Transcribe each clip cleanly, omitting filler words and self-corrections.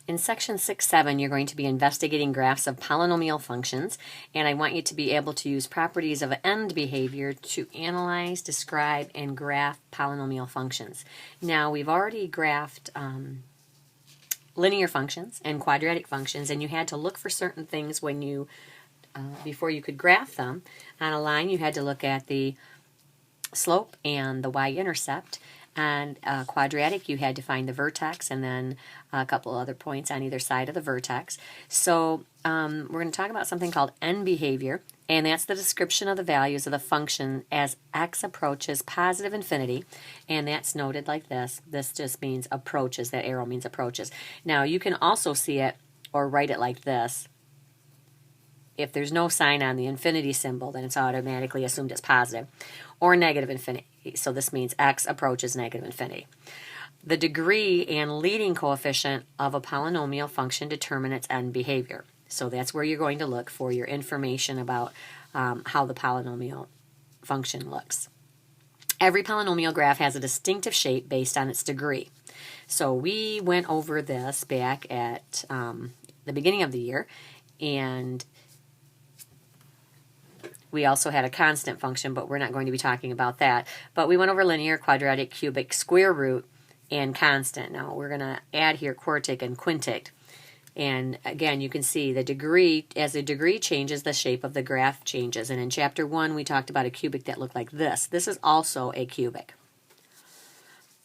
In section 6.7, you're going to be investigating graphs of polynomial functions, and I want you to be able to use properties of end behavior to analyze, describe, and graph polynomial functions. Now, we've already graphed linear functions and quadratic functions, and you had to look for certain things when you, before you could graph them. On a line, you had to look at the slope and the y-intercept. And quadratic, you had to find the vertex and then a couple other points on either side of the vertex. So we're going to talk about something called end behavior, and that's the description of the values of the function as x approaches positive infinity, and that's noted like this. This just means approaches. That arrow means approaches. Now, you can also see it or write it like this. If there's no sign on the infinity symbol, then it's automatically assumed as positive, or negative infinity. So this means x approaches negative infinity. The degree and leading coefficient of a polynomial function determine its end behavior. So that's where you're going to look for your information about how the polynomial function looks. Every polynomial graph has a distinctive shape based on its degree. So we went over this back at the beginning of the year, and we also had a constant function, but we're not going to be talking about that. But we went over linear, quadratic, cubic, square root, and constant. Now we're going to add here quartic and quintic. And again, you can see the degree, as the degree changes, the shape of the graph changes. And in chapter 1, we talked about a cubic that looked like this. This is also a cubic.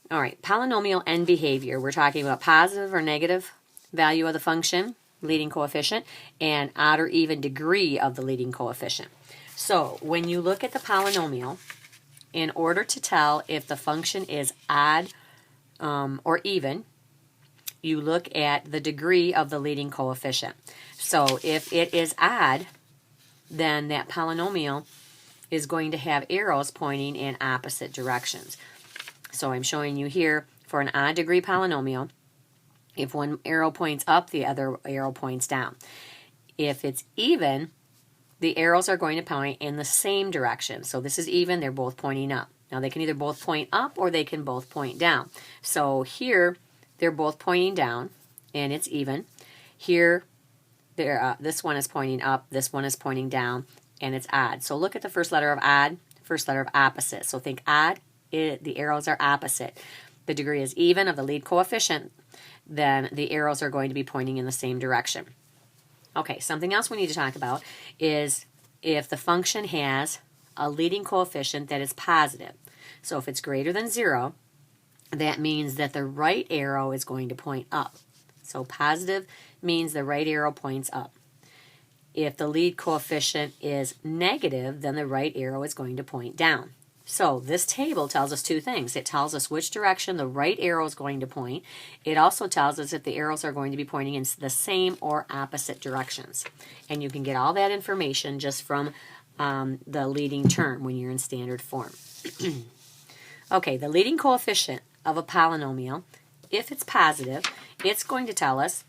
All right, polynomial end behavior. We're talking about positive or negative value of the function, leading coefficient, and odd or even degree of the leading coefficient. So when you look at the polynomial, in order to tell if the function is odd or even, you look at the degree of the leading coefficient. So if it is odd, then that polynomial is going to have arrows pointing in opposite directions. So I'm showing you here for an odd degree polynomial, if one arrow points up, the other arrow points down. If it's even, the arrows are going to point in the same direction. So this is even, they're both pointing up. Now they can either both point up or they can both point down. So here, they're both pointing down, and it's even. Here, this one is pointing up, this one is pointing down, and it's odd. So look at the first letter of odd, first letter of opposite. So think odd, the arrows are opposite. The degree is even of the lead coefficient, then the arrows are going to be pointing in the same direction. Okay, something else we need to talk about is if the function has a leading coefficient that is positive. So if it's greater than 0, that means that the right arrow is going to point up. So positive means the right arrow points up. If the lead coefficient is negative, then the right arrow is going to point down. So this table tells us two things. It tells us which direction the right arrow is going to point. It also tells us if the arrows are going to be pointing in the same or opposite directions. And you can get all that information just from the leading term when you're in standard form. Okay, the leading coefficient of a polynomial, if it's positive, it's going to tell us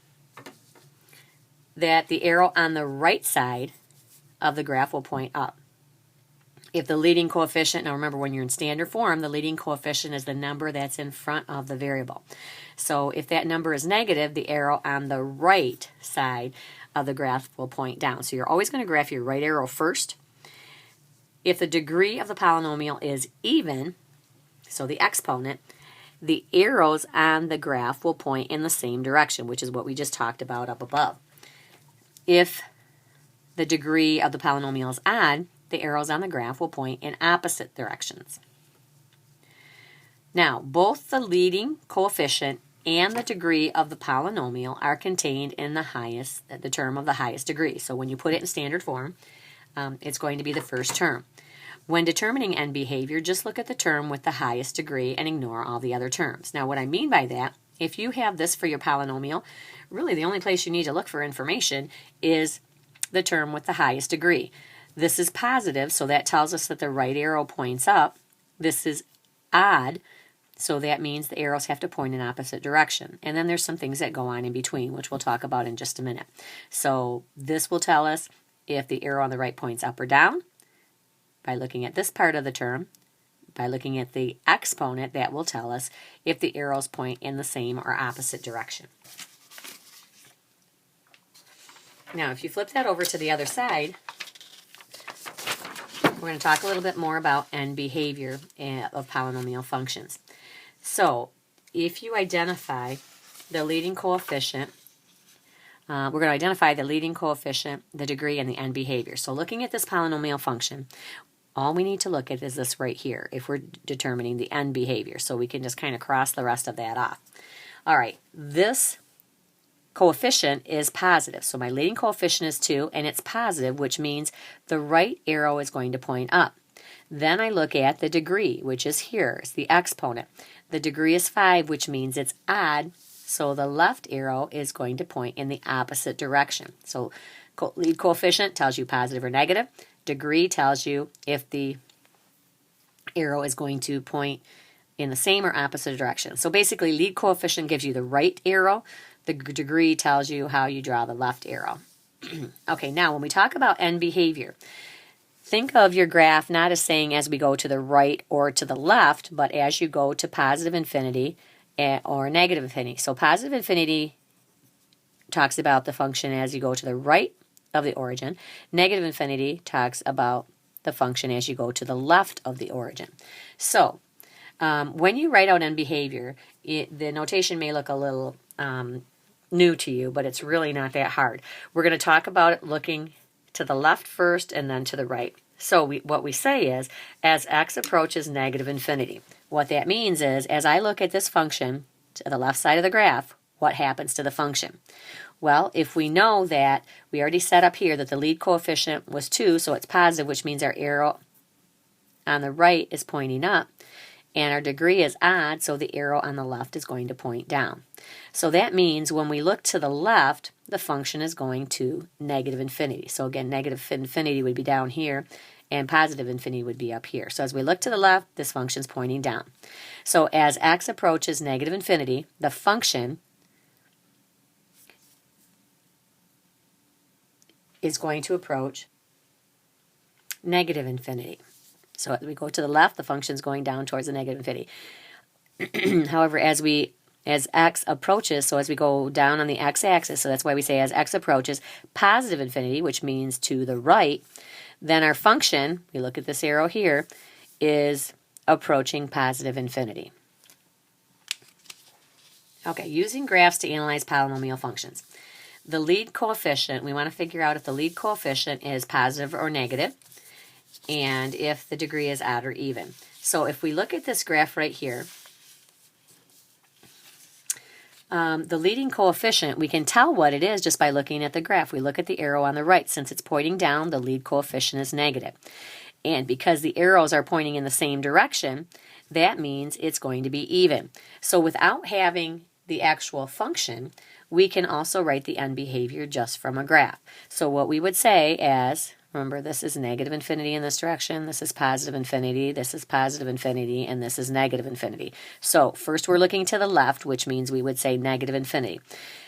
that the arrow on the right side of the graph will point up. If the leading coefficient, now remember when you're in standard form, the leading coefficient is the number that's in front of the variable. So if that number is negative, the arrow on the right side of the graph will point down. So you're always going to graph your right arrow first. If the degree of the polynomial is even, so the exponent, the arrows on the graph will point in the same direction, which is what we just talked about up above. If the degree of the polynomial is odd, the arrows on the graph will point in opposite directions. Now, both the leading coefficient and the degree of the polynomial are contained in the term of the highest degree. So when you put it in standard form, it's going to be the first term. When determining end behavior, just look at the term with the highest degree and ignore all the other terms. Now, what I mean by that, if you have this for your polynomial, really the only place you need to look for information is the term with the highest degree. This is positive, so that tells us that the right arrow points up. This is odd, so that means the arrows have to point in opposite direction. And then there's some things that go on in between, which we'll talk about in just a minute. So this will tell us if the arrow on the right points up or down. By looking at this part of the term, by looking at the exponent, that will tell us if the arrows point in the same or opposite direction. Now, if you flip that over to the other side, we're going to talk a little bit more about end behavior of polynomial functions. So, if you identify the leading coefficient, we're going to identify the leading coefficient, the degree, and the end behavior. So, looking at this polynomial function, all we need to look at is this right here if we're determining the end behavior. So we can just kind of cross the rest of that off. All right, this coefficient is positive. So my leading coefficient is 2, and it's positive, which means the right arrow is going to point up. Then I look at the degree, which is here. It's the exponent. The degree is 5, which means it's odd. So the left arrow is going to point in the opposite direction. So lead coefficient tells you positive or negative. Degree tells you if the arrow is going to point in the same or opposite direction. So basically, lead coefficient gives you the right arrow. The degree tells you how you draw the left arrow. Okay, now when we talk about end behavior, think of your graph not as saying as we go to the right or to the left, but as you go to positive infinity or negative infinity. So positive infinity talks about the function as you go to the right of the origin. Negative infinity talks about the function as you go to the left of the origin. So when you write out end behavior, the notation may look a little new to you, but it's really not that hard. We're going to talk about it looking to the left first and then to the right. So what we say is, as x approaches negative infinity. What that means is, as I look at this function to the left side of the graph, what happens to the function? Well, if we know that we already set up here that the lead coefficient was 2, so it's positive, which means our arrow on the right is pointing up, and our degree is odd, so the arrow on the left is going to point down. So that means when we look to the left, the function is going to negative infinity. So again, negative infinity would be down here, and positive infinity would be up here. So as we look to the left, this function is pointing down. So as x approaches negative infinity, the function is going to approach negative infinity. So as we go to the left, the function is going down towards the negative infinity. However, as x approaches, so as we go down on the x-axis, so that's why we say as x approaches positive infinity, which means to the right, then our function, we look at this arrow here, is approaching positive infinity. Okay, using graphs to analyze polynomial functions. The lead coefficient, we want to figure out if the lead coefficient is positive or negative, and if the degree is odd or even. So if we look at this graph right here, the leading coefficient, we can tell what it is just by looking at the graph. We look at the arrow on the right. Since it's pointing down, the lead coefficient is negative. And because the arrows are pointing in the same direction, that means it's going to be even. So without having the actual function, we can also write the end behavior just from a graph. So what we would say as, remember this is negative infinity in this direction, this is positive infinity, this is positive infinity, and this is negative infinity. So first we're looking to the left, which means we would say negative infinity.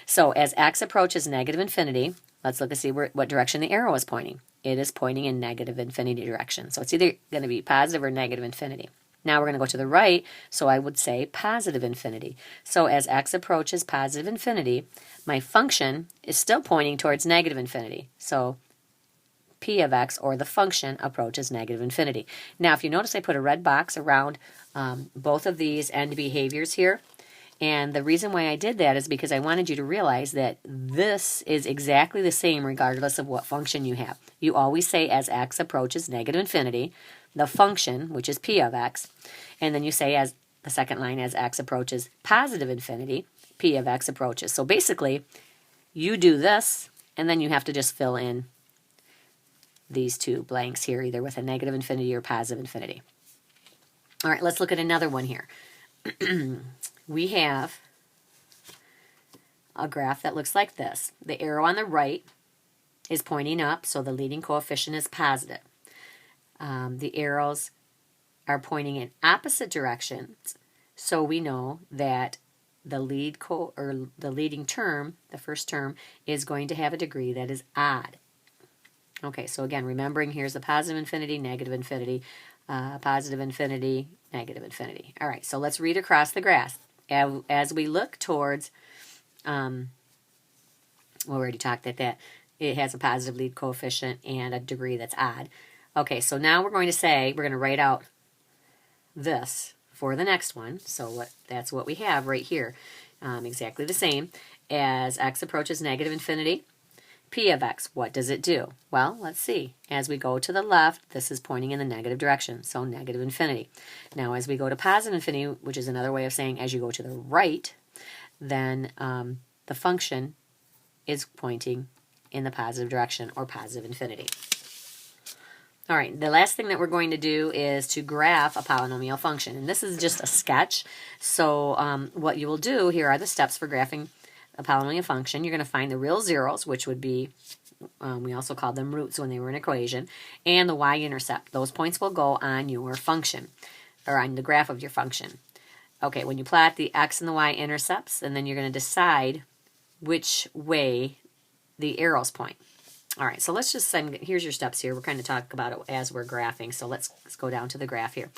So as x approaches negative infinity, let's look and see what direction the arrow is pointing. It is pointing in negative infinity direction. So it's either going to be positive or negative infinity. Now we're going to go to the right, so I would say positive infinity. So as x approaches positive infinity, my function is still pointing towards negative infinity. So p of x, or the function, approaches negative infinity. Now if you notice I put a red box around both of these end behaviors here. And the reason why I did that is because I wanted you to realize that this is exactly the same regardless of what function you have. You always say as x approaches negative infinity, the function, which is p of x, and then you say as the second line, as x approaches positive infinity, p of x approaches. So basically, you do this, and then you have to just fill in these two blanks here, either with a negative infinity or positive infinity. All right, let's look at another one here. We have a graph that looks like this. The arrow on the right is pointing up, so the leading coefficient is positive. The arrows are pointing in opposite directions, so we know that the leading term, the first term, is going to have a degree that is odd. Okay, so again, remembering here's the positive infinity, negative infinity, positive infinity, negative infinity. All right, so let's read across the graph. As we look towards, we already talked at that, it has a positive lead coefficient and a degree that's odd. Okay, so now we're going to write out this for the next one. So that's what we have right here. Exactly the same as x approaches negative infinity. P of x, what does it do? Well, let's see. As we go to the left, this is pointing in the negative direction, so negative infinity. Now, as we go to positive infinity, which is another way of saying as you go to the right, then the function is pointing in the positive direction, or positive infinity. All right, the last thing that we're going to do is to graph a polynomial function. And this is just a sketch. So what you will do, here are the steps for graphing a polynomial function. You're going to find the real zeros, which would be, we also called them roots when they were an equation, and the y-intercept. Those points will go on your function, or on the graph of your function. Okay, when you plot the x and the y-intercepts, and then you're going to decide which way the arrows point. All right, so let's just send, here's your steps here. We're kind of talking about it as we're graphing, so let's go down to the graph here.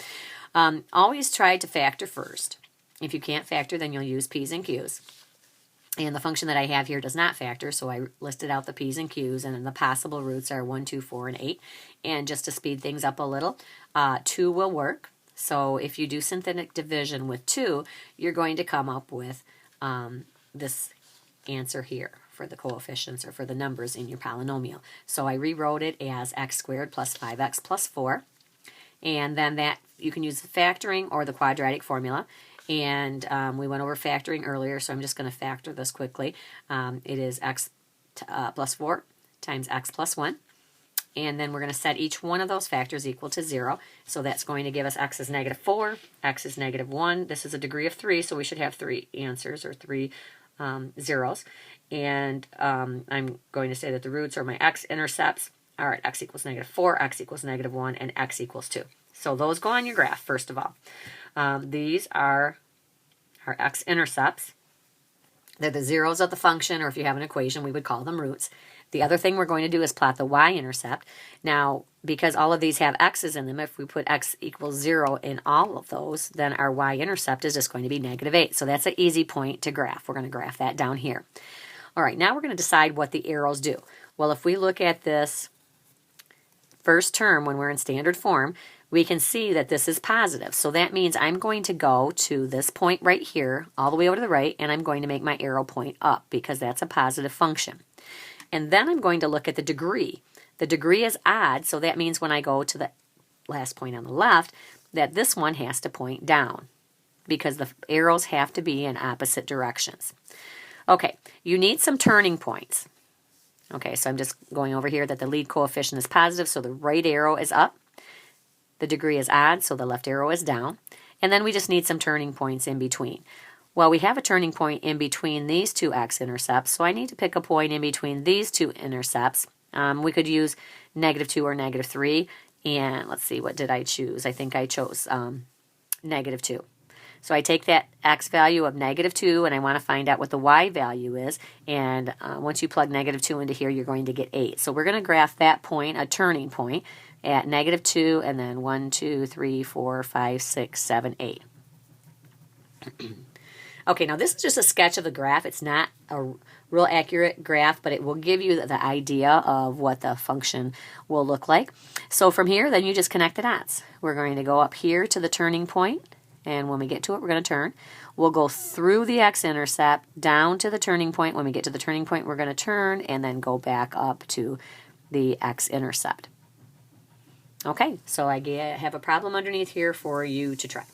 Always try to factor first. If you can't factor, then you'll use p's and q's. And the function that I have here does not factor, so I listed out the p's and q's, and then the possible roots are 1, 2, 4, and 8. And just to speed things up a little, 2 will work. So if you do synthetic division with 2, you're going to come up with this answer here for the coefficients or for the numbers in your polynomial. So I rewrote it as x squared plus 5x plus 4. And then that you can use the factoring or the quadratic formula. And we went over factoring earlier, so I'm just going to factor this quickly. It is x plus 4 times x plus 1. And then we're going to set each one of those factors equal to 0. So that's going to give us x is negative 4, x is negative 1. This is a degree of 3, so we should have 3 answers or 3 zeros. And I'm going to say that the roots are my x-intercepts are at x equals negative 4, x equals negative 1, and x equals 2. So those go on your graph, first of all. These are our x-intercepts. They're the zeros of the function, or if you have an equation, we would call them roots. The other thing we're going to do is plot the y-intercept. Now, because all of these have x's in them, if we put x equals 0 in all of those, then our y-intercept is just going to be negative 8. So that's an easy point to graph. We're going to graph that down here. All right, now we're going to decide what the arrows do. Well, if we look at this first term when we're in standard form, we can see that this is positive. So that means I'm going to go to this point right here, all the way over to the right, and I'm going to make my arrow point up because that's a positive function. And then I'm going to look at the degree. The degree is odd, so that means when I go to the last point on the left, that this one has to point down because the arrows have to be in opposite directions. Okay, you need some turning points. Okay, so I'm just going over here that the lead coefficient is positive, so the right arrow is up. The degree is odd, so the left arrow is down. And then we just need some turning points in between. Well, we have a turning point in between these two x-intercepts, so I need to pick a point in between these two intercepts. We could use negative 2 or negative 3. And let's see, what did I choose? I think I chose negative 2. So I take that x value of negative 2, and I want to find out what the y value is. And once you plug negative 2 into here, you're going to get 8. So we're going to graph that point, a turning point, at negative 2, and then 1, 2, 3, 4, 5, 6, 7, 8. Okay, now this is just a sketch of the graph. It's not a real accurate graph, but it will give you the idea of what the function will look like. So from here, then you just connect the dots. We're going to go up here to the turning point, and when we get to it, we're going to turn. We'll go through the x-intercept down to the turning point. When we get to the turning point, we're going to turn and then go back up to the x-intercept. Okay, so I have a problem underneath here for you to try.